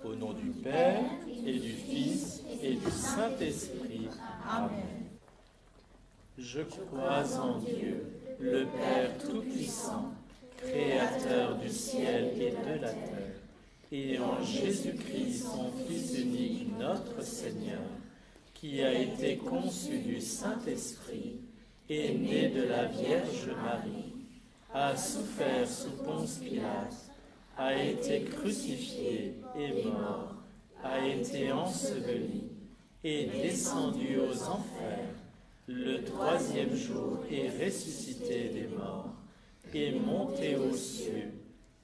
Au nom du Père, et du Fils, et du Saint-Esprit. Amen. Je crois en Dieu, le Père Tout-Puissant, Créateur du ciel et de la terre, et en Jésus-Christ, son Fils unique, notre Seigneur, qui a été conçu du Saint-Esprit, est né de la Vierge Marie, a souffert sous Ponce Pilate, a été crucifié et mort, a été enseveli et descendu aux enfers. Le troisième jour est ressuscité des morts, est monté aux cieux,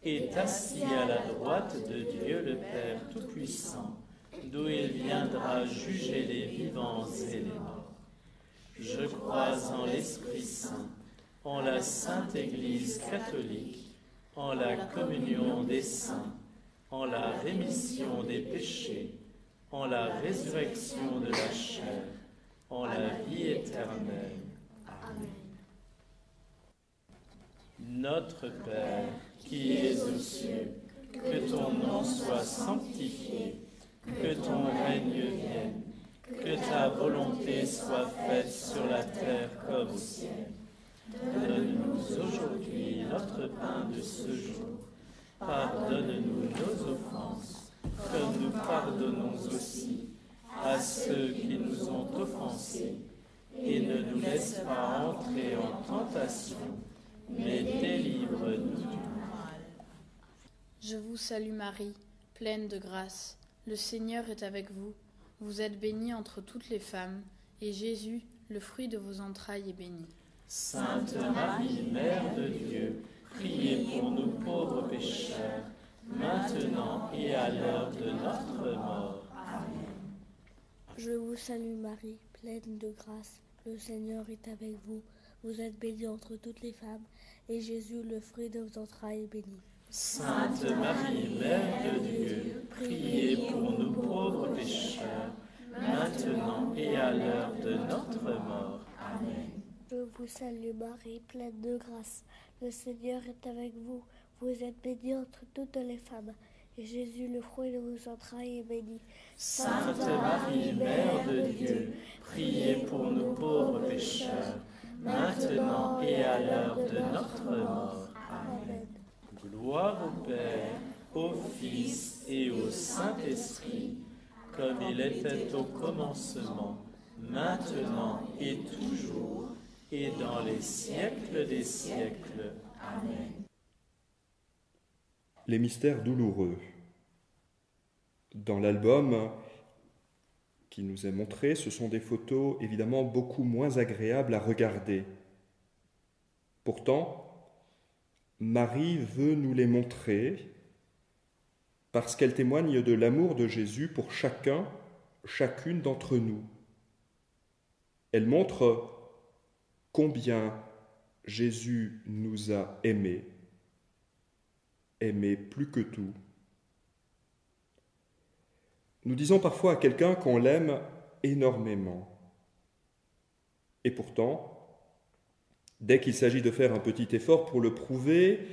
est assis à la droite de Dieu le Père Tout-Puissant, d'où il viendra juger les vivants et les morts. Je crois en l'Esprit Saint, en la Sainte Église catholique, en la communion des saints, en la rémission des péchés, en la résurrection de la chair, en la vie éternelle. Amen. Notre Père, qui es aux cieux, que ton nom soit sanctifié, que ton règne vienne, que ta volonté soit faite sur la terre comme au ciel. Donne-nous aujourd'hui notre pain de ce jour. Pardonne-nous nos offenses, comme nous pardonnons aussi à ceux qui nous ont offensés. Et ne nous laisse pas entrer en tentation, mais délivre-nous du mal. Je vous salue Marie, pleine de grâce. Le Seigneur est avec vous. Vous êtes bénie entre toutes les femmes, et Jésus, le fruit de vos entrailles, est béni. Sainte Marie, Mère de Dieu, priez pour nous pauvres pécheurs, maintenant et à l'heure de notre mort. Amen. Je vous salue Marie, pleine de grâce. Le Seigneur est avec vous. Vous êtes bénie entre toutes les femmes, et Jésus, le fruit de vos entrailles, est béni. Sainte Marie, Mère de Dieu, priez pour nous pauvres pécheurs, maintenant et à l'heure de notre mort. Amen. Je vous salue Marie, pleine de grâce. Le Seigneur est avec vous. Vous êtes bénie entre toutes les femmes, et Jésus, le fruit de vos entrailles, est béni. Sainte Marie, Mère de Dieu, priez pour nous pauvres pécheurs, maintenant et à l'heure de notre mort. Amen. Gloire au Père, au Fils et au Saint-Esprit, comme il était au commencement, maintenant et toujours, et dans les siècles des siècles. Amen. Les mystères douloureux. Dans l'album qui nous est montré, ce sont des photos évidemment beaucoup moins agréables à regarder. Pourtant, Marie veut nous les montrer parce qu'elle témoigne de l'amour de Jésus pour chacun, chacune d'entre nous. Elle montre combien Jésus nous a aimés plus que tout. Nous disons parfois à quelqu'un qu'on l'aime énormément. Et pourtant, dès qu'il s'agit de faire un petit effort pour le prouver,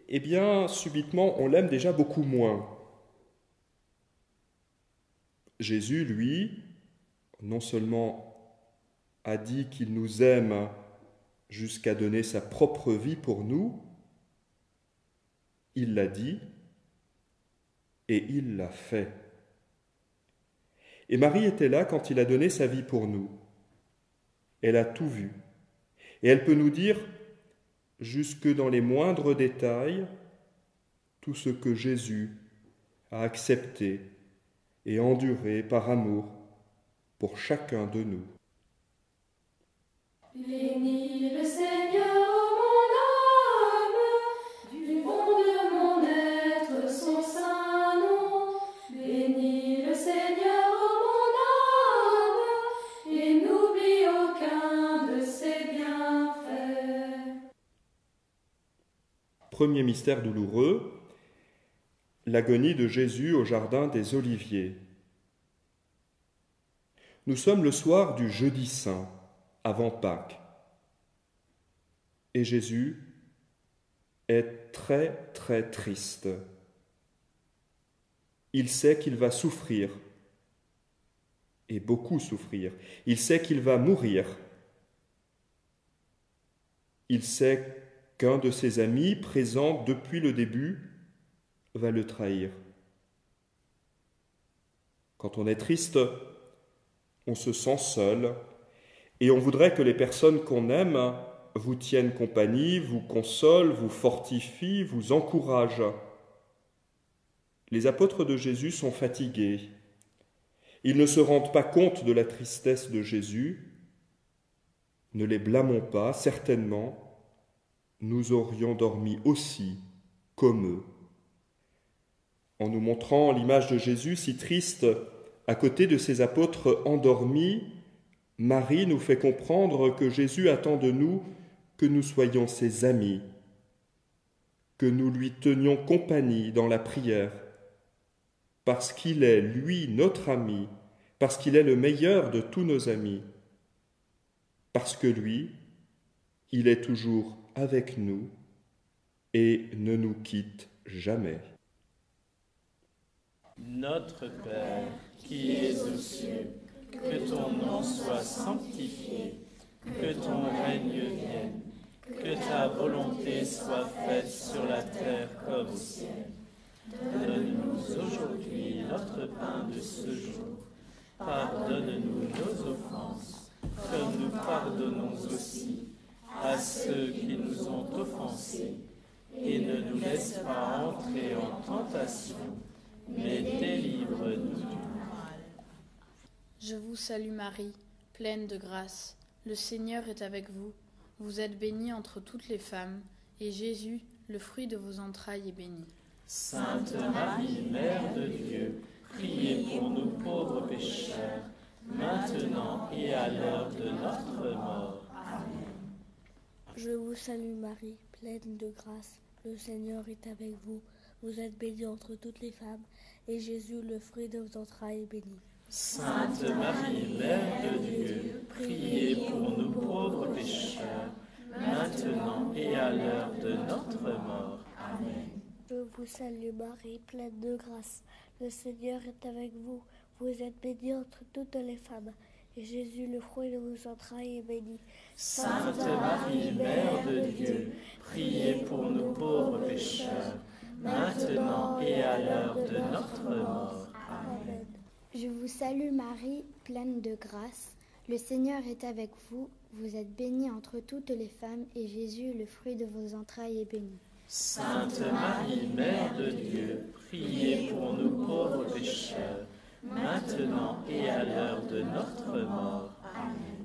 eh bien, subitement, on l'aime déjà beaucoup moins. Jésus, lui, non seulement a dit qu'il nous aime jusqu'à donner sa propre vie pour nous, il l'a dit, et il l'a fait. Et Marie était là quand il a donné sa vie pour nous. Elle a tout vu. Et elle peut nous dire, jusque dans les moindres détails, tout ce que Jésus a accepté et enduré par amour pour chacun de nous. Bénis le Seigneur, mon âme, du fond de mon être, son saint nom. Bénis le Seigneur, mon âme, et n'oublie aucun de ses bienfaits. Premier mystère douloureux, l'agonie de Jésus au jardin des Oliviers. Nous sommes le soir du jeudi saint, avant Pâques. Et Jésus est très très triste. Il sait qu'il va souffrir, et beaucoup souffrir. Il sait qu'il va mourir. Il sait qu'un de ses amis, présent depuis le début, va le trahir. Quand on est triste, on se sent seul, et on voudrait que les personnes qu'on aime vous tiennent compagnie, vous consolent, vous fortifient, vous encouragent. Les apôtres de Jésus sont fatigués. Ils ne se rendent pas compte de la tristesse de Jésus. Ne les blâmons pas, certainement, nous aurions dormi aussi comme eux. En nous montrant l'image de Jésus si triste à côté de ses apôtres endormis, Marie nous fait comprendre que Jésus attend de nous que nous soyons ses amis, que nous lui tenions compagnie dans la prière, parce qu'il est, lui, notre ami, parce qu'il est le meilleur de tous nos amis, parce que lui, il est toujours avec nous et ne nous quitte jamais. Notre Père, qui es aux cieux, que ton nom soit sanctifié, que ton règne vienne, que ta volonté soit faite sur la terre comme au ciel. Donne-nous aujourd'hui notre pain de ce jour. Pardonne-nous nos offenses, comme nous pardonnons aussi à ceux qui nous ont offensés. Et ne nous laisse pas entrer en tentation, mais délivre-nous du mal. Je vous salue Marie, pleine de grâce. Le Seigneur est avec vous. Vous êtes bénie entre toutes les femmes, et Jésus, le fruit de vos entrailles, est béni. Sainte Marie, Mère de Dieu, priez pour nous pauvres pécheurs, maintenant et à l'heure de notre mort. Amen. Je vous salue Marie, pleine de grâce. Le Seigneur est avec vous. Vous êtes bénie entre toutes les femmes, et Jésus, le fruit de vos entrailles, est béni. Sainte Marie, Mère de Dieu, priez pour nous pauvres pécheurs, maintenant et à l'heure de notre mort. Amen. Je vous salue Marie, pleine de grâce. Le Seigneur est avec vous. Vous êtes bénie entre toutes les femmes, et Jésus, le fruit de vos entrailles, est béni. Sainte Marie, Mère de Dieu, priez pour nous pauvres pécheurs, maintenant et à l'heure de notre mort. Amen. Je vous salue Marie, pleine de grâce. Le Seigneur est avec vous. Vous êtes bénie entre toutes les femmes, et Jésus, le fruit de vos entrailles, est béni. Sainte Marie, Mère de Dieu, priez pour nous pauvres pécheurs, maintenant et à l'heure de notre mort. Amen.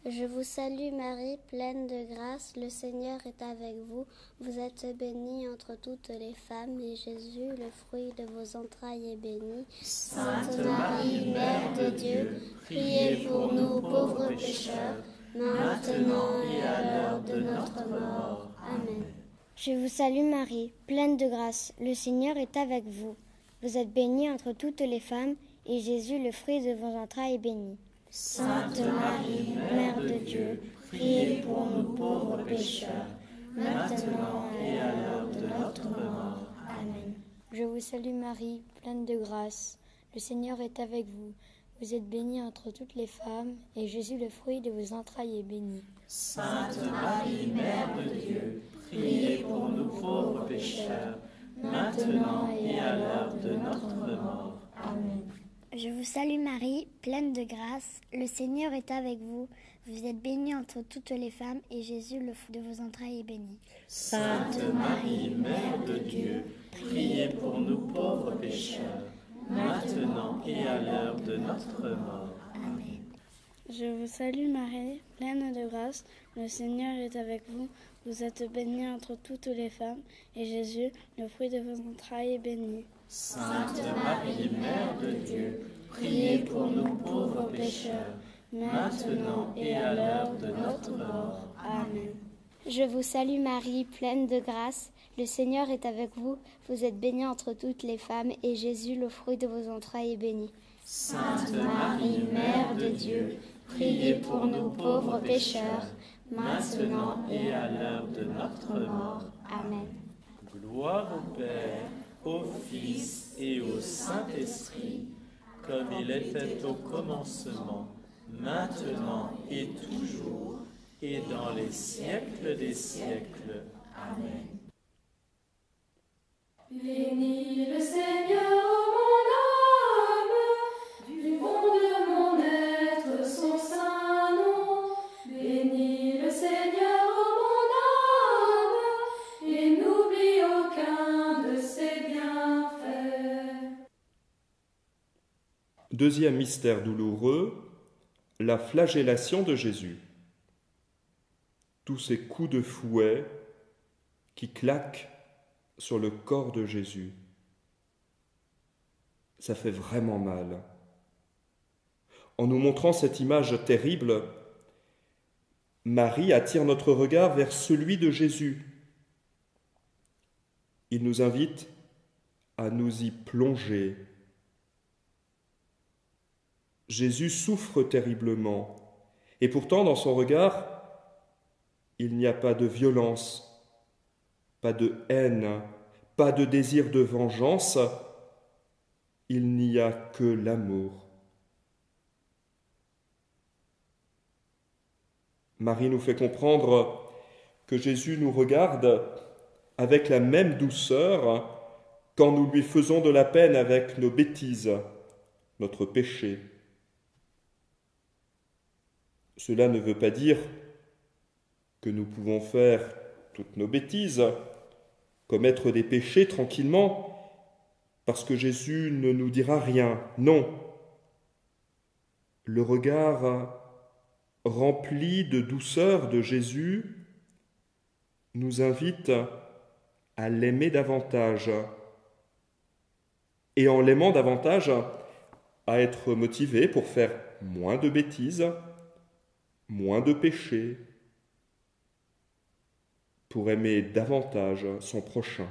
Je vous salue Marie, pleine de grâce, le Seigneur est avec vous. Vous êtes bénie entre toutes les femmes, et Jésus, le fruit de vos entrailles, est béni. Sainte Marie, Mère de Dieu, priez pour nous pauvres pécheurs, maintenant et à l'heure de notre mort. Amen. Je vous salue Marie, pleine de grâce. Le Seigneur est avec vous. Vous êtes bénie entre toutes les femmes, et Jésus, le fruit de vos entrailles, est béni. Sainte Marie, Mère de Dieu, priez pour nous pauvres pécheurs, maintenant et à l'heure de notre mort. Amen. Je vous salue Marie, pleine de grâce. Le Seigneur est avec vous. Vous êtes bénie entre toutes les femmes, et Jésus, le fruit de vos entrailles, est béni. Sainte Marie, Mère de Dieu, priez pour nous pauvres pécheurs, maintenant et à l'heure de notre mort. Amen. Je vous salue Marie, pleine de grâce, le Seigneur est avec vous. Vous êtes bénie entre toutes les femmes, et Jésus, le fruit de vos entrailles, est béni. Sainte Marie, Mère de Dieu, priez pour nous pauvres pécheurs, maintenant et à l'heure de notre mort. Amen. Je vous salue Marie, pleine de grâce, le Seigneur est avec vous. Vous êtes bénie entre toutes les femmes, et Jésus, le fruit de vos entrailles, est béni. Sainte Marie, Mère de Dieu, priez pour nous pauvres pécheurs, maintenant et à l'heure de notre mort. Amen. Je vous salue Marie, pleine de grâce, le Seigneur est avec vous. Vous êtes bénie entre toutes les femmes, et Jésus, le fruit de vos entrailles, est béni. Sainte Marie, Mère de Dieu, priez pour nous pauvres pécheurs, maintenant et à l'heure de notre mort. Amen. Gloire au Père, au Fils et au Saint-Esprit, comme il était au commencement, maintenant et toujours, et dans les siècles des siècles. Amen. Bénis le Seigneur, ô mon âme, du fond de mon être son saint nom. Bénis le Seigneur, ô mon âme, et n'oublie aucun de ses bienfaits. Deuxième mystère douloureux, la flagellation de Jésus. Tous ces coups de fouet qui claquent sur le corps de Jésus. Ça fait vraiment mal. En nous montrant cette image terrible, Marie attire notre regard vers celui de Jésus. Il nous invite à nous y plonger. Jésus souffre terriblement, et pourtant dans son regard, il n'y a pas de violence, pas de haine, pas de désir de vengeance, il n'y a que l'amour. Marie nous fait comprendre que Jésus nous regarde avec la même douceur quand nous lui faisons de la peine avec nos bêtises, notre péché. Cela ne veut pas dire que nous pouvons faire toutes nos bêtises, commettre des péchés tranquillement, parce que Jésus ne nous dira rien. Non. Le regard rempli de douceur de Jésus nous invite à l'aimer davantage. Et en l'aimant davantage, à être motivé pour faire moins de bêtises, moins de péchés, pour aimer davantage son prochain.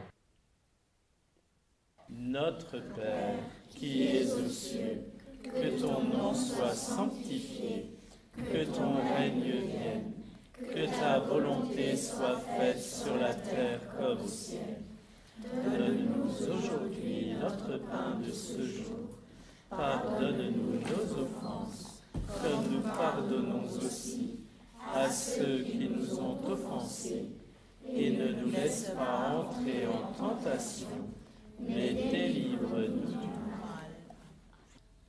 Notre Père, qui es aux cieux, que ton nom soit sanctifié, que ton règne vienne, que ta volonté soit faite sur la terre comme au ciel. Donne-nous aujourd'hui notre pain de ce jour. Pardonne-nous nos offenses, comme nous pardonnons aussi à ceux qui nous ont offensés. Et ne nous laisse pas entrer en tentation, mais délivre-nous du mal.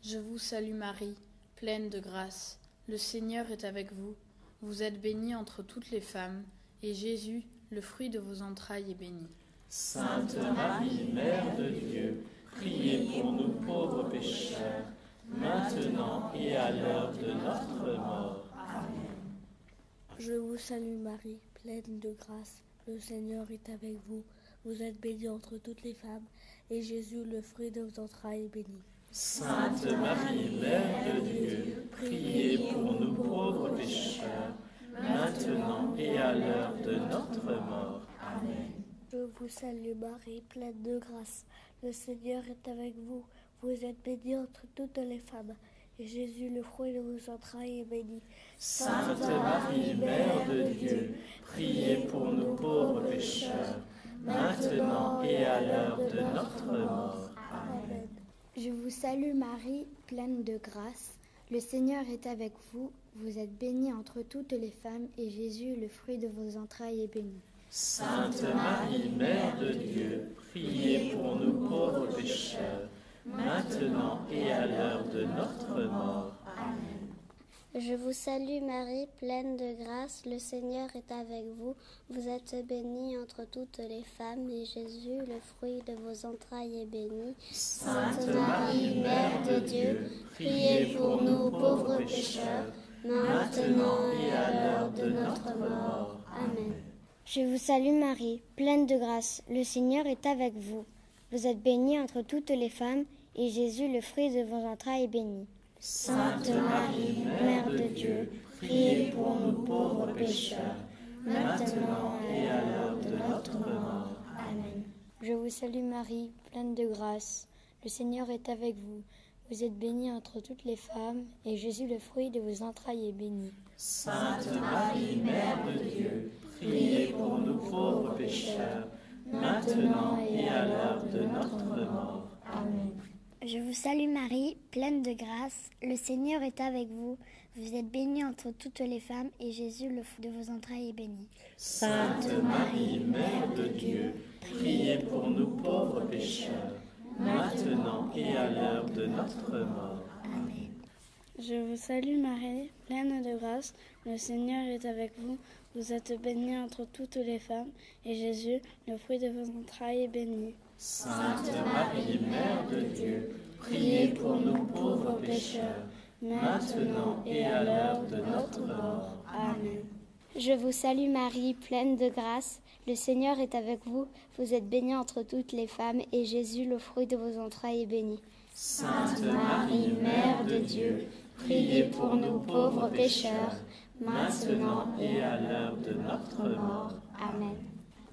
Je vous salue Marie, pleine de grâce. Le Seigneur est avec vous. Vous êtes bénie entre toutes les femmes, et Jésus, le fruit de vos entrailles, est béni. Sainte Marie, Mère de Dieu, priez pour nous pauvres pécheurs, maintenant et à l'heure de notre mort. Amen. Je vous salue Marie, pleine de grâce, le Seigneur est avec vous. Vous êtes bénie entre toutes les femmes, et Jésus, le fruit de vos entrailles, est béni. Sainte Marie, Mère de Dieu, priez pour nous pauvres pécheurs, maintenant et à l'heure de notre mort. Amen. Je vous salue Marie, pleine de grâce, le Seigneur est avec vous. Vous êtes bénie entre toutes les femmes, et Jésus, le fruit de vos entrailles, est béni. Sainte Marie, Mère de Dieu, priez pour nous pauvres pécheurs, maintenant et à l'heure de notre mort. Amen. Je vous salue Marie, pleine de grâce, le Seigneur est avec vous. Vous êtes bénie entre toutes les femmes, et Jésus, le fruit de vos entrailles, est béni. Sainte Marie, Mère de Dieu, priez pour nous pauvres pécheurs, maintenant et à l'heure de notre mort. Amen. Je vous salue Marie, pleine de grâce, le Seigneur est avec vous. Vous êtes bénie entre toutes les femmes, et Jésus, le fruit de vos entrailles, est béni. Sainte Marie, Mère de Dieu, priez pour nous pauvres pécheurs, maintenant et à l'heure de notre mort. Amen. Je vous salue Marie, pleine de grâce, le Seigneur est avec vous. Vous êtes bénie entre toutes les femmes, et Jésus, le fruit de vos entrailles, est béni. Sainte Marie, Mère de Dieu, priez pour nous pauvres pécheurs, maintenant et à l'heure de notre mort. Amen. Je vous salue Marie, pleine de grâce, le Seigneur est avec vous. Vous êtes bénie entre toutes les femmes, et Jésus, le fruit de vos entrailles, est béni. Sainte Marie, Mère de Dieu, priez pour nous pauvres pécheurs, maintenant et à l'heure de notre mort. Amen. Je vous salue Marie, pleine de grâce, le Seigneur est avec vous. Vous êtes bénie entre toutes les femmes, et Jésus, le fruit de vos entrailles, est béni. Sainte Marie, Mère de Dieu, priez pour nous pauvres pécheurs, maintenant et à l'heure de notre mort. Amen. Je vous salue Marie, pleine de grâce, le Seigneur est avec vous. Vous êtes bénie entre toutes les femmes, et Jésus, le fruit de vos entrailles, est béni. Sainte Marie, Mère de Dieu, priez pour nous pauvres pécheurs, maintenant et à l'heure de notre mort. Amen. Je vous salue Marie, pleine de grâce, le Seigneur est avec vous. Vous êtes bénie entre toutes les femmes, et Jésus, le fruit de vos entrailles, est béni. Sainte Marie, Mère de Dieu, priez pour nous pauvres pécheurs, maintenant et à l'heure de notre mort. Amen.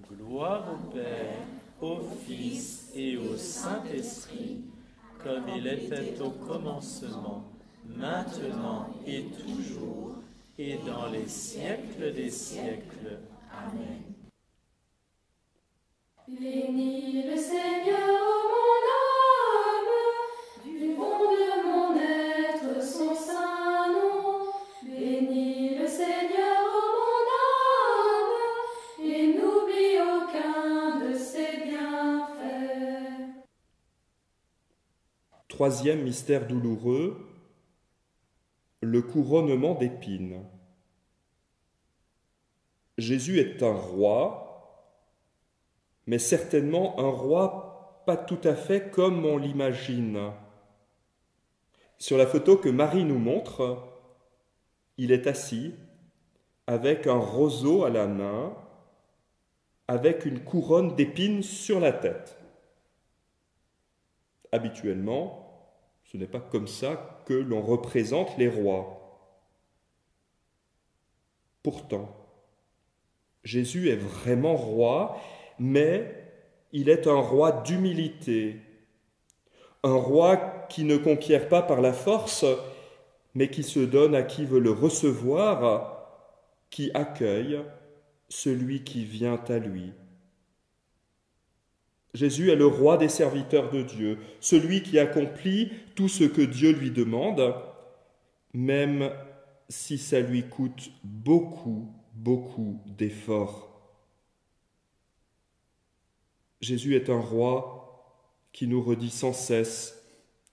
Gloire au Père, au Fils et au Saint-Esprit, comme il était au commencement, maintenant et toujours, et dans les siècles des siècles. Amen. Bénis le Seigneur, ô mon âme, du fond de mon être son saint nom. Bénis le Seigneur, ô mon âme, et n'oublie aucun de ses bienfaits. Troisième mystère douloureux, le couronnement d'épines. Jésus est un roi, mais certainement un roi pas tout à fait comme on l'imagine. Sur la photo que Marie nous montre, il est assis avec un roseau à la main, avec une couronne d'épines sur la tête. Habituellement, ce n'est pas comme ça que l'on représente les rois. Pourtant, Jésus est vraiment roi, mais il est un roi d'humilité, un roi qui ne conquiert pas par la force, mais qui se donne à qui veut le recevoir, qui accueille celui qui vient à lui. Jésus est le roi des serviteurs de Dieu, celui qui accomplit tout ce que Dieu lui demande, même si ça lui coûte beaucoup, beaucoup d'efforts. Jésus est un roi qui nous redit sans cesse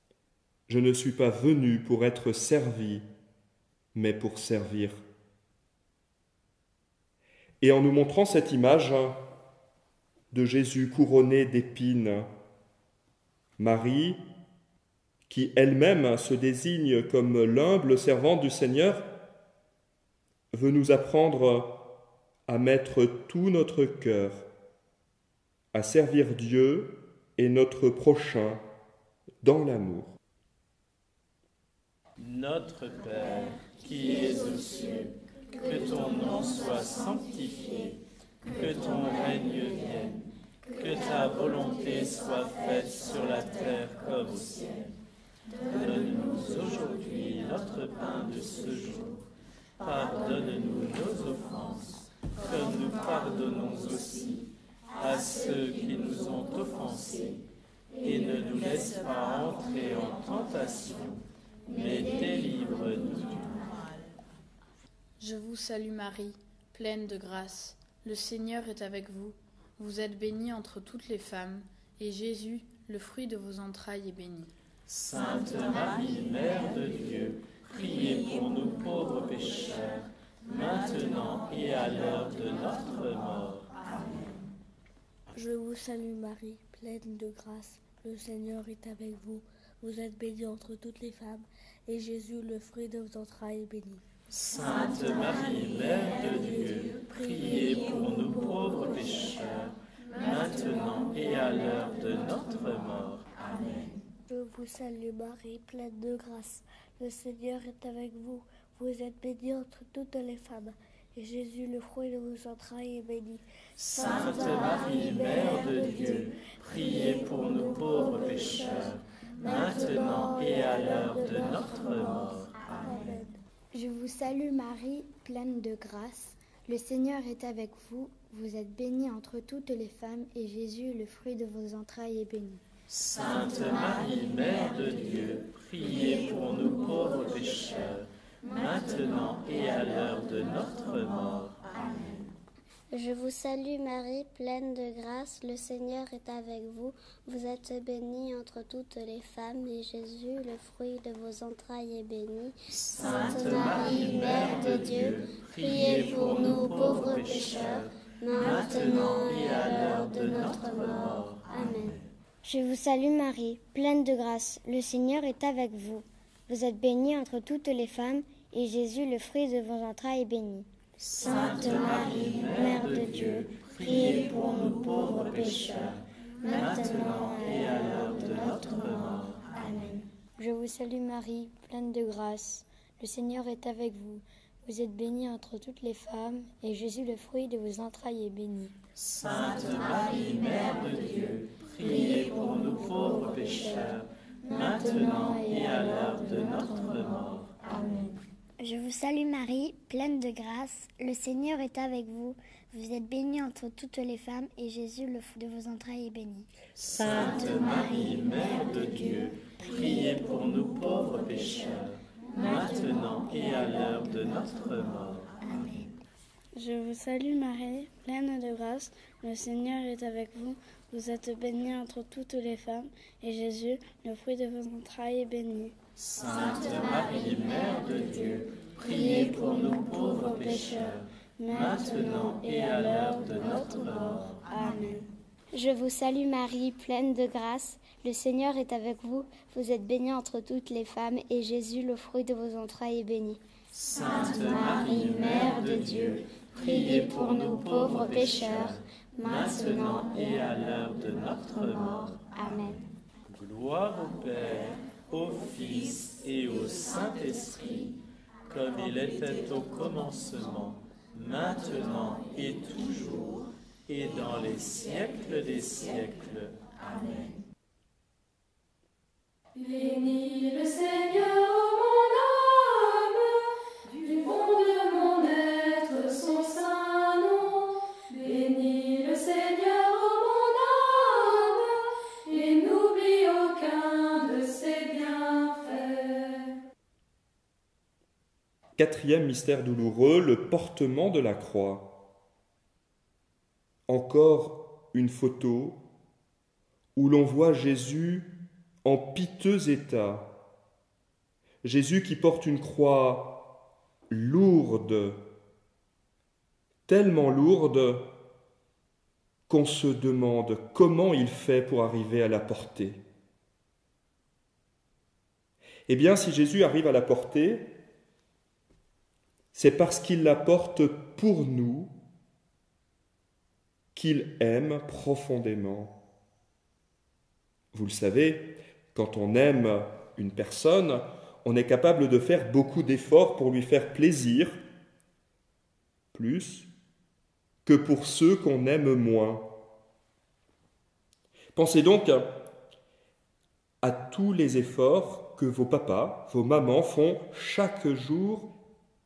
« Je ne suis pas venu pour être servi, mais pour servir. » Et en nous montrant cette image de Jésus couronné d'épines, Marie, qui elle-même se désigne comme l'humble servante du Seigneur, veut nous apprendre à mettre tout notre cœur, à servir Dieu et notre prochain dans l'amour. Notre Père, qui es aux cieux, que ton nom soit sanctifié, que ton règne vienne, que ta volonté soit faite sur la terre comme au ciel. Donne-nous aujourd'hui notre pain de ce jour. Pardonne-nous nos offenses, comme nous pardonnons aussi à ceux qui nous ont offensés. Et ne nous laisse pas entrer en tentation, mais délivre-nous du mal. Je vous salue Marie, pleine de grâce. le Seigneur est avec vous. Vous êtes bénie entre toutes les femmes, et Jésus, le fruit de vos entrailles, est béni. Sainte Marie, Mère de Dieu, priez pour nous pauvres pécheurs, maintenant et à l'heure de notre mort. Amen. Je vous salue Marie, pleine de grâce. Le Seigneur est avec vous. Vous êtes bénie entre toutes les femmes, et Jésus, le fruit de vos entrailles, est béni. Sainte Marie, Mère de Dieu, priez pour nous pauvres pécheurs, maintenant et à l'heure de notre mort. Amen. Je vous salue Marie, pleine de grâce. Le Seigneur est avec vous. Vous êtes bénie entre toutes les femmes, et Jésus, le fruit de vos entrailles, est béni. Sainte Marie, Mère de Dieu, priez pour nous pauvres pécheurs, maintenant et à l'heure de notre mort. Amen. Je vous salue Marie, pleine de grâce. Le Seigneur est avec vous. Vous êtes bénie entre toutes les femmes, et Jésus, le fruit de vos entrailles, est béni. Sainte Marie, Mère de Dieu, priez pour nous pauvres pécheurs, maintenant et à l'heure de notre mort. Amen. Je vous salue Marie, pleine de grâce, le Seigneur est avec vous. Vous êtes bénie entre toutes les femmes, et Jésus, le fruit de vos entrailles, est béni. Sainte Marie, Mère de Dieu, priez pour nous pauvres pécheurs, maintenant et à l'heure de notre mort. Amen. Je vous salue Marie, pleine de grâce, le Seigneur est avec vous. Vous êtes bénie entre toutes les femmes, et Jésus, le fruit de vos entrailles, est béni. Sainte Marie, Mère de Dieu, priez pour nous pauvres pécheurs, maintenant et à l'heure de notre mort. Amen. Je vous salue Marie, pleine de grâce, le Seigneur est avec vous. Vous êtes bénie entre toutes les femmes, et Jésus, le fruit de vos entrailles, est béni. Sainte Marie, Mère de Dieu, priez pour nous pauvres pécheurs, maintenant et à l'heure de notre mort. Amen. Je vous salue Marie, pleine de grâce, le Seigneur est avec vous. Vous êtes bénie entre toutes les femmes, et Jésus, le fruit de vos entrailles, est béni. Sainte Marie, Mère de Dieu, priez pour nous pauvres pécheurs, maintenant et à l'heure de notre mort. Amen. Je vous salue Marie, pleine de grâce, le Seigneur est avec vous. Vous êtes bénie entre toutes les femmes, et Jésus, le fruit de vos entrailles, est béni. Sainte Marie, Mère de Dieu, priez pour nous pauvres pécheurs, maintenant et à l'heure de notre mort. Amen. Je vous salue Marie, pleine de grâce, le Seigneur est avec vous. Vous êtes bénie entre toutes les femmes, et Jésus, le fruit de vos entrailles, est béni. Sainte Marie, Mère de Dieu, priez pour nous pauvres pécheurs, maintenant et à l'heure de notre mort. Amen. Gloire au Père, au Fils et au Saint-Esprit, comme il était au commencement, maintenant et toujours, et dans les siècles des siècles. Amen. Bénis le Seigneur, ô mon âme, du fond de mon être son saint nom. Bénis le Seigneur, ô mon âme, et n'oublie aucun de ses bienfaits. Quatrième mystère douloureux, le portement de la croix. Encore une photo où l'on voit Jésus en piteux état. Jésus qui porte une croix lourde, tellement lourde qu'on se demande comment il fait pour arriver à la porter. Eh bien, si Jésus arrive à la porter, c'est parce qu'il la porte pour nous, qu'il aime profondément. Vous le savez, quand on aime une personne, on est capable de faire beaucoup d'efforts pour lui faire plaisir, plus que pour ceux qu'on aime moins. Pensez donc à tous les efforts que vos papas, vos mamans font chaque jour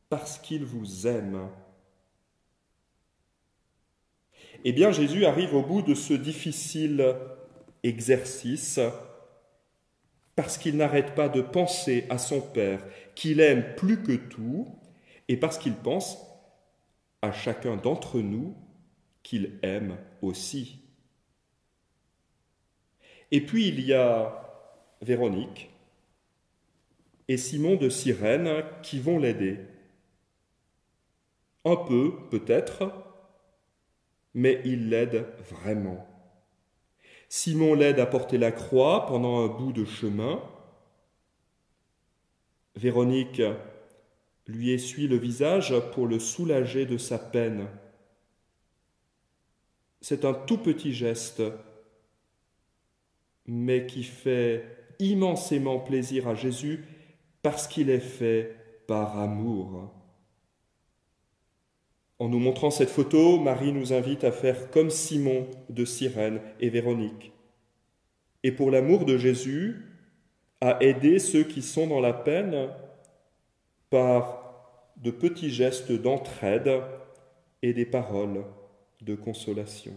parce qu'ils vous aiment. Eh bien, Jésus arrive au bout de ce difficile exercice parce qu'il n'arrête pas de penser à son Père, qu'il aime plus que tout, et parce qu'il pense à chacun d'entre nous qu'il aime aussi. Et puis il y a Véronique et Simon de Cyrène qui vont l'aider. Un peu, peut-être, mais il l'aide vraiment. Simon l'aide à porter la croix pendant un bout de chemin. Véronique lui essuie le visage pour le soulager de sa peine. C'est un tout petit geste, mais qui fait immensément plaisir à Jésus parce qu'il est fait par amour. En nous montrant cette photo, Marie nous invite à faire comme Simon de Cyrène et Véronique. Et pour l'amour de Jésus, à aider ceux qui sont dans la peine par de petits gestes d'entraide et des paroles de consolation.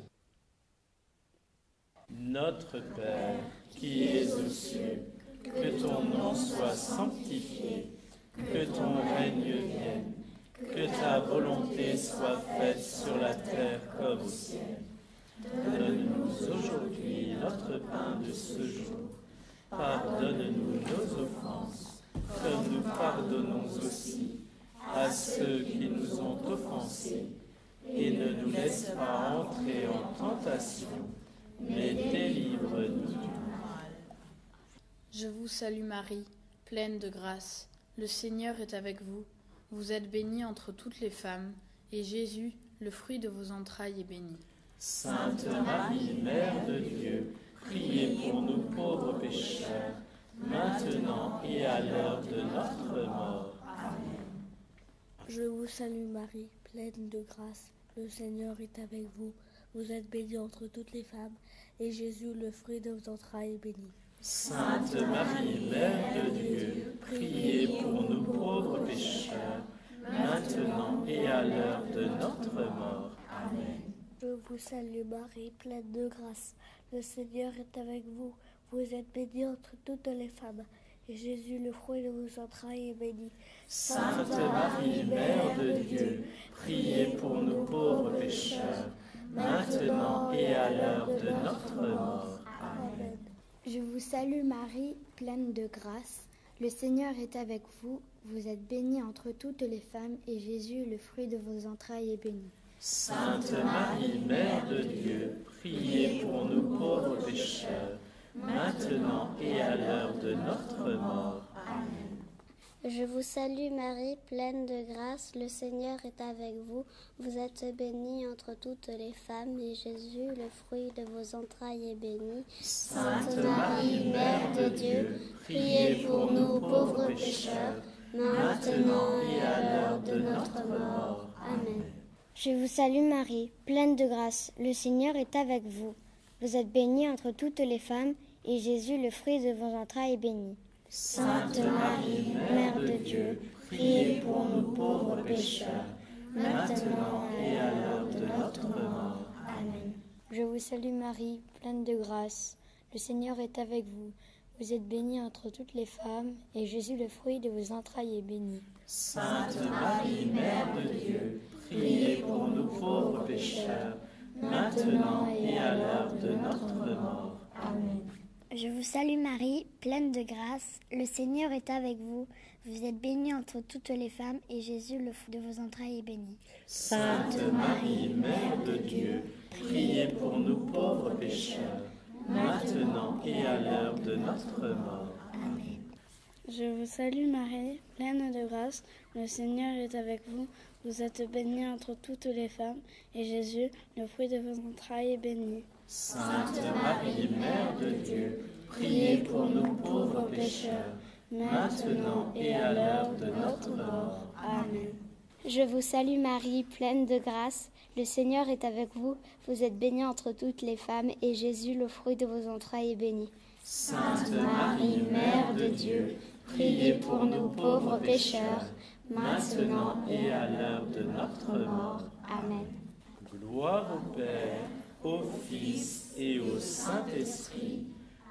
Notre Père, qui es aux cieux, que ton nom soit sanctifié, que ton règne vienne, que ta volonté soit faite sur la terre comme au ciel. Donne-nous aujourd'hui notre pain de ce jour. Pardonne-nous nos offenses, comme nous pardonnons aussi à ceux qui nous ont offensés. Et ne nous laisse pas entrer en tentation, mais délivre-nous du mal. Je vous salue Marie, pleine de grâce. Le Seigneur est avec vous. Vous êtes bénie entre toutes les femmes, et Jésus, le fruit de vos entrailles, est béni. Sainte Marie, Mère de Dieu, priez pour nous pauvres pécheurs, maintenant et à l'heure de notre mort. Amen. Je vous salue Marie, pleine de grâce. Le Seigneur est avec vous. Vous êtes bénie entre toutes les femmes, et Jésus, le fruit de vos entrailles, est béni. Sainte Marie, Mère de Dieu, priez pour nous pauvres pécheurs, maintenant et à l'heure de notre mort. Amen. Je vous salue Marie, pleine de grâce. Le Seigneur est avec vous. Vous êtes bénie entre toutes les femmes, et Jésus, le fruit de vos entrailles, est béni. Sainte Marie, Mère de Dieu, priez pour nous pauvres pécheurs, maintenant et à l'heure de notre mort. Amen. Je vous salue Marie, pleine de grâce. Le Seigneur est avec vous. Vous êtes bénie entre toutes les femmes, et Jésus, le fruit de vos entrailles, est béni. Sainte Marie, Mère de Dieu, priez pour nous pauvres pécheurs, maintenant et à l'heure de notre mort. Amen. Je vous salue Marie, pleine de grâce, le Seigneur est avec vous. Vous êtes bénie entre toutes les femmes, et Jésus, le fruit de vos entrailles, est béni. Sainte Marie, Mère de Dieu, priez pour nous pauvres pécheurs, maintenant et à l'heure de notre mort. Amen. Je vous salue Marie, pleine de grâce, le Seigneur est avec vous. Vous êtes bénie entre toutes les femmes, et Jésus, le fruit de vos entrailles, est béni. Sainte Marie, Mère de Dieu, priez pour nous pauvres pécheurs, maintenant et à l'heure de notre mort. Amen. Je vous salue Marie, pleine de grâce, le Seigneur est avec vous. Vous êtes bénie entre toutes les femmes, et Jésus, le fruit de vos entrailles, est béni. Sainte Marie, Mère de Dieu, priez pour nous pauvres pécheurs, maintenant et à l'heure de notre mort. Amen. Je vous salue Marie, pleine de grâce, le Seigneur est avec vous. Vous êtes bénie entre toutes les femmes, et Jésus, le fruit de vos entrailles, est béni. Sainte Marie, Mère de Dieu, priez pour nous pauvres pécheurs, maintenant et à l'heure de notre mort. Amen. Je vous salue Marie, pleine de grâce, le Seigneur est avec vous. Vous êtes bénie entre toutes les femmes, et Jésus, le fruit de vos entrailles, est béni. Sainte Marie, Mère de Dieu, priez pour nous pauvres pécheurs, maintenant et à l'heure de notre mort. Amen. Je vous salue Marie, pleine de grâce, le Seigneur est avec vous. Vous êtes bénie entre toutes les femmes, et Jésus, le fruit de vos entrailles, est béni. Sainte Marie, Mère de Dieu, priez pour nous pauvres pécheurs, maintenant et à l'heure de notre mort. Amen. Gloire au Père, au Fils et au Saint-Esprit,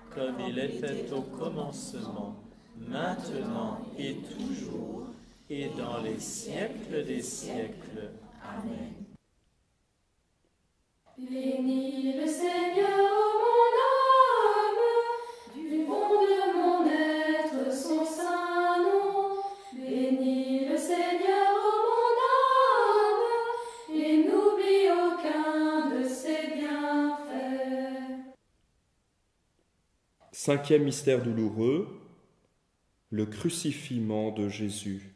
comme il était au commencement, maintenant et toujours, et dans les siècles des siècles. Amen. Bénis le Seigneur, ô mon âme, du fond de mon être son saint nom. Bénis le Seigneur, ô mon âme, et n'oublie aucun de ses bienfaits. Cinquième mystère douloureux, le crucifixion de Jésus.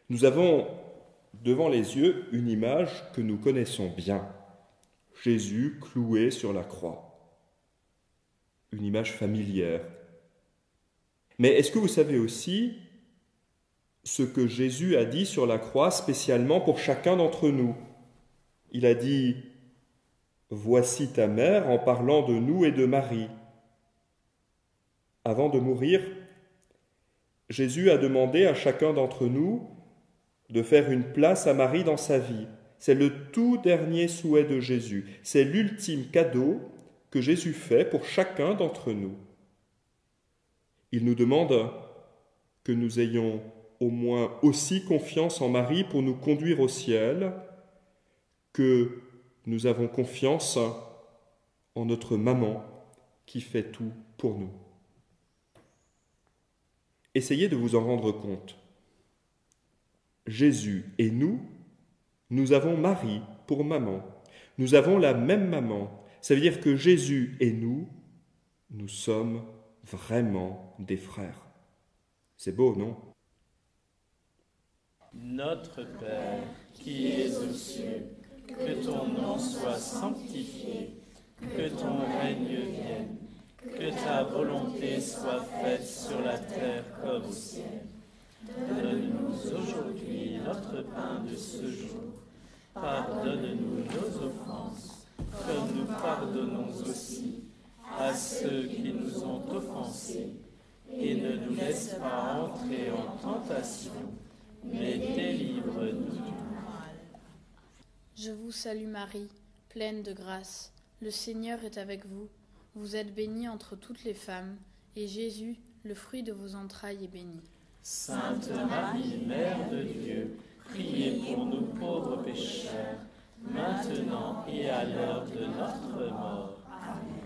Nous avons devant les yeux une image que nous connaissons bien. Jésus cloué sur la croix. Une image familière. Mais est-ce que vous savez aussi ce que Jésus a dit sur la croix spécialement pour chacun d'entre nous? Il a dit « Voici ta mère » en parlant de nous et de Marie. Avant de mourir, Jésus a demandé à chacun d'entre nous de faire une place à Marie dans sa vie. C'est le tout dernier souhait de Jésus. C'est l'ultime cadeau que Jésus fait pour chacun d'entre nous. Il nous demande que nous ayons au moins aussi confiance en Marie pour nous conduire au ciel, que nous avons confiance en notre maman qui fait tout pour nous. Essayez de vous en rendre compte. Jésus et nous avons Marie pour maman. Nous avons la même maman. Ça veut dire que Jésus et nous sommes vraiment des frères. C'est beau, non? Notre Père, qui es aux cieux, que ton nom soit sanctifié, que ton règne vienne, que ta volonté soit faite sur la terre comme au ciel. Donne-nous aujourd'hui notre pain de ce jour. Pardonne-nous nos offenses, comme nous pardonnons aussi à ceux qui nous ont offensés. Et ne nous laisse pas entrer en tentation, mais délivre-nous du mal. Je vous salue Marie, pleine de grâce. Le Seigneur est avec vous. Vous êtes bénie entre toutes les femmes, et Jésus, le fruit de vos entrailles, est béni. Sainte Marie, Mère de Dieu, priez pour nous pauvres pécheurs, maintenant et à l'heure de notre mort. Amen.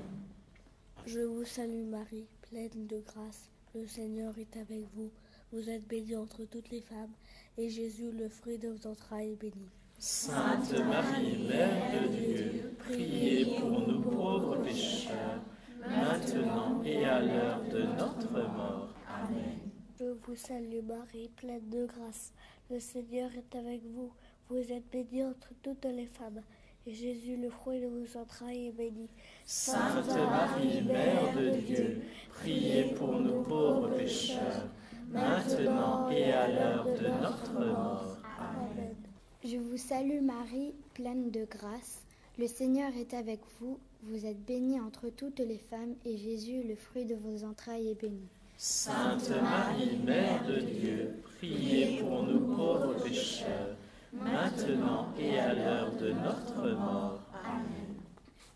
Je vous salue Marie, pleine de grâce. Le Seigneur est avec vous. Vous êtes bénie entre toutes les femmes, et Jésus, le fruit de vos entrailles, est béni. Sainte Marie, Mère de Dieu, priez pour nous pauvres pécheurs, maintenant et à l'heure de notre mort. Amen. Je vous salue Marie, pleine de grâce. Le Seigneur est avec vous. Vous êtes bénie entre toutes les femmes, et Jésus, le fruit de vos entrailles, est béni. Sainte Marie, Mère de Dieu, priez pour nous pauvres pécheurs, maintenant et à l'heure de notre mort. Amen. Je vous salue Marie, pleine de grâce. Le Seigneur est avec vous. Vous êtes bénie entre toutes les femmes, et Jésus, le fruit de vos entrailles, est béni. Sainte Marie, Mère de Dieu, priez pour nous pauvres pécheurs, maintenant et à l'heure de notre mort. Amen.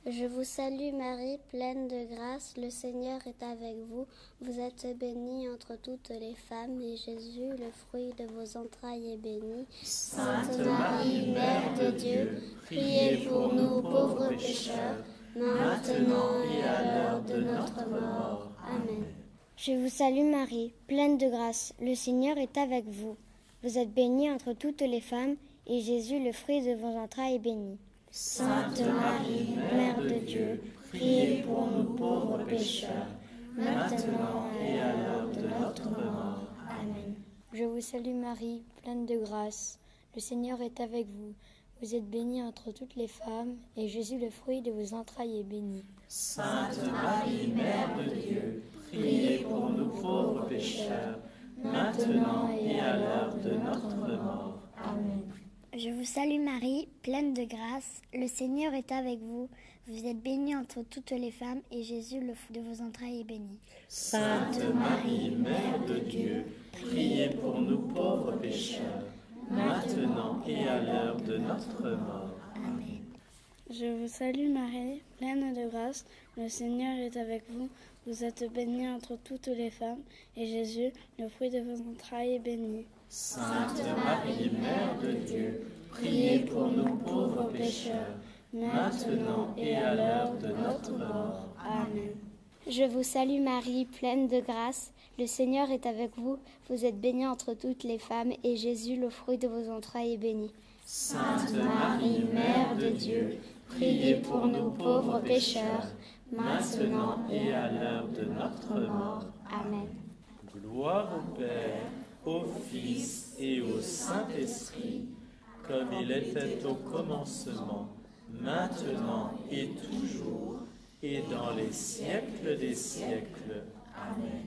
Je vous salue Marie, pleine de grâce, le Seigneur est avec vous. Vous êtes bénie entre toutes les femmes, et Jésus, le fruit de vos entrailles, est béni. Sainte Marie, Mère de Dieu, priez pour nous pauvres pécheurs, maintenant et à l'heure de notre mort. Amen. Je vous salue Marie, pleine de grâce, le Seigneur est avec vous. Vous êtes bénie entre toutes les femmes, et Jésus, le fruit de vos entrailles, est béni. Sainte Marie, Mère de Dieu, priez pour nous pauvres pécheurs, maintenant et à l'heure de notre mort. Amen. Je vous salue Marie, pleine de grâce, le Seigneur est avec vous. Vous êtes bénie entre toutes les femmes, et Jésus, le fruit de vos entrailles, est béni. Sainte Marie, Mère de Dieu, priez pour nous pauvres pécheurs, maintenant et à l'heure de notre mort. Amen. Je vous salue Marie, pleine de grâce, le Seigneur est avec vous. Vous êtes bénie entre toutes les femmes, et Jésus, le fruit de vos entrailles, est béni. Sainte Marie, Mère de Dieu, priez pour nous pauvres pécheurs, maintenant et à l'heure de notre mort. Amen. Je vous salue Marie, pleine de grâce, le Seigneur est avec vous. Vous êtes bénie entre toutes les femmes, et Jésus, le fruit de vos entrailles, est béni. Sainte Marie, Mère de Dieu, priez pour nous pauvres pécheurs, maintenant et à l'heure de notre mort. Amen. Je vous salue Marie, pleine de grâce. Le Seigneur est avec vous. Vous êtes bénie entre toutes les femmes, et Jésus, le fruit de vos entrailles, est béni. Sainte Marie, Mère de Dieu, priez pour nous pauvres pécheurs, maintenant et à l'heure de notre mort. Amen. Gloire au Père, au Fils et au Saint-Esprit, comme il était au commencement, maintenant et toujours, et dans les siècles des siècles. Amen.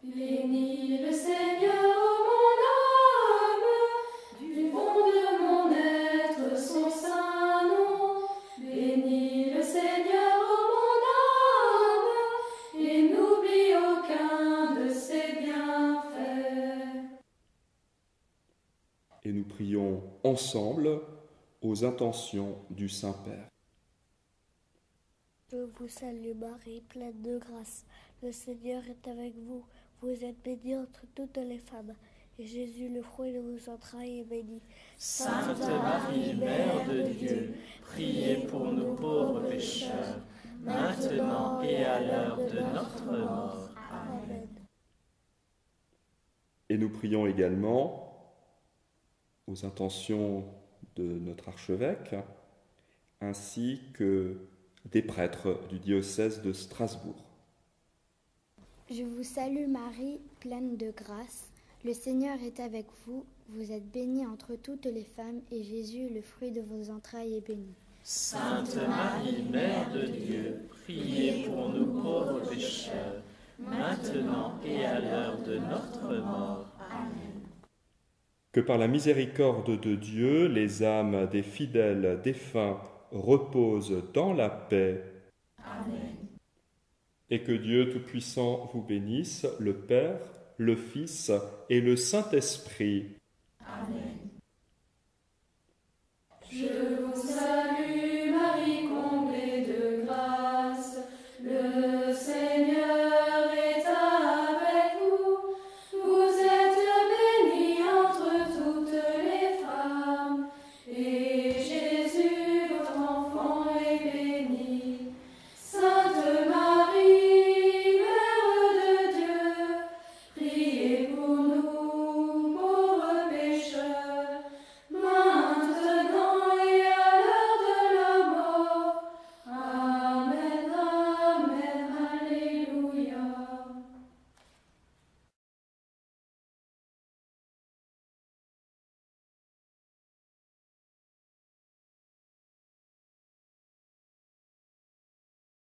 Bénis le Seigneur, ô mon âme, du fond de mon être son saint nom. Bénis le Seigneur, ô mon âme, et n'oublie aucun de ses bienfaits. Et nous prions ensemble aux intentions du Saint-Père. Je vous salue Marie, pleine de grâce. Le Seigneur est avec vous. Vous êtes bénie entre toutes les femmes, et Jésus, le fruit de vos entrailles, est béni. Sainte Marie, Mère de Dieu, priez pour nous pauvres pécheurs, maintenant et à l'heure de notre mort. Amen. Et nous prions également aux intentions de notre archevêque, ainsi que des prêtres du diocèse de Strasbourg. Je vous salue Marie, pleine de grâce. Le Seigneur est avec vous. Vous êtes bénie entre toutes les femmes, et Jésus, le fruit de vos entrailles, est béni. Sainte Marie, Mère de Dieu, priez pour nous pauvres pécheurs, maintenant et à l'heure de notre mort. Amen. Que par la miséricorde de Dieu, les âmes des fidèles défunts reposent dans la paix. Amen. Et que Dieu Tout-Puissant vous bénisse, le Père, le Fils et le Saint-Esprit. Amen.